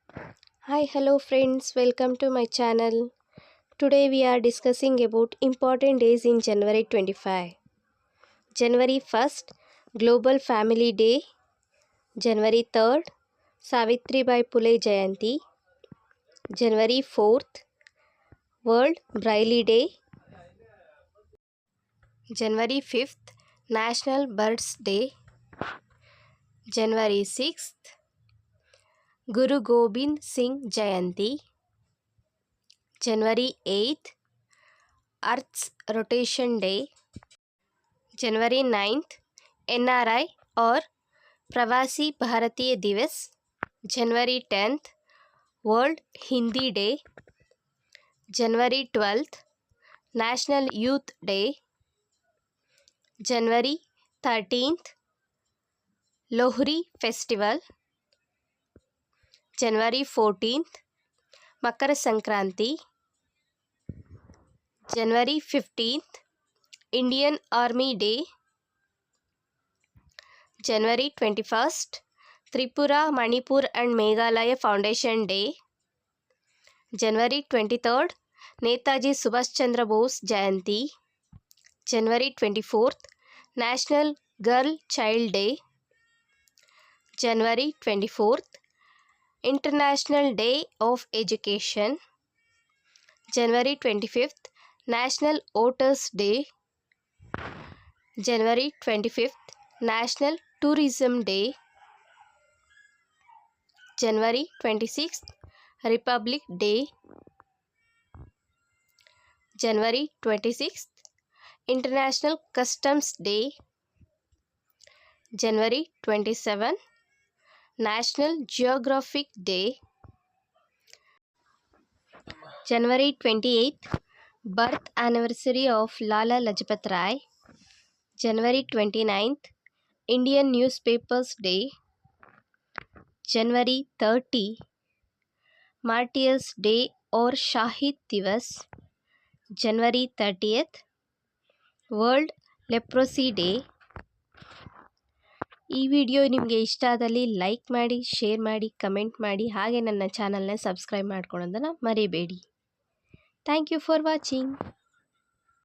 Hi, hello friends, welcome to my channel. Today we are discussing about important days in January 25. January 1st, Global Family Day. January 3rd, Savitribai Phule Jayanti. January 4th, World Braille Day. January 5th, National Birds Day. January 6th, Guru Gobind Singh Jayanti. January 8th, Earth's Rotation Day. January 9th, NRI or Pravasi Bharatiya Divas. January 10th, World Hindi Day. January 12th, National Youth Day. January 13th, Lohri Festival. January 14th, Makara Sankranti. January 15th, Indian Army Day. January 21st, Tripura, Manipur and Meghalaya Foundation Day. January 23rd, Netaji Subhash Chandra Bose Jayanti. January 24th, National Girl Child Day. January 24th, International Day of Education. January 25th, National Voters Day. January 25th, National Tourism Day. January 26th, Republic Day. January 26th, International Customs Day. January 27th, National Geographic Day. January 28th, birth anniversary of Lala Lajpat Rai. January 29th, Indian Newspapers Day. January 30, Martyrs Day or Shahid Divas. January 30th, World Leprosy Day. ಈ video ನಿಮಗೆ ಇಷ್ಟ ಆದಲ್ಲಿ like ಮಾಡಿ, share ಮಾಡಿ, comment ಮಾಡಿ, ಹಾಗೆ ನನ್ನ ಚಾನಲ್ನ ಸಬ್ಸ್ಕ್ರೈಬ್ ಮಾಡ್ಕೊಳ್ಳೋದನ್ನು ಮರಿಬೇಡಿ. Thank you for watching.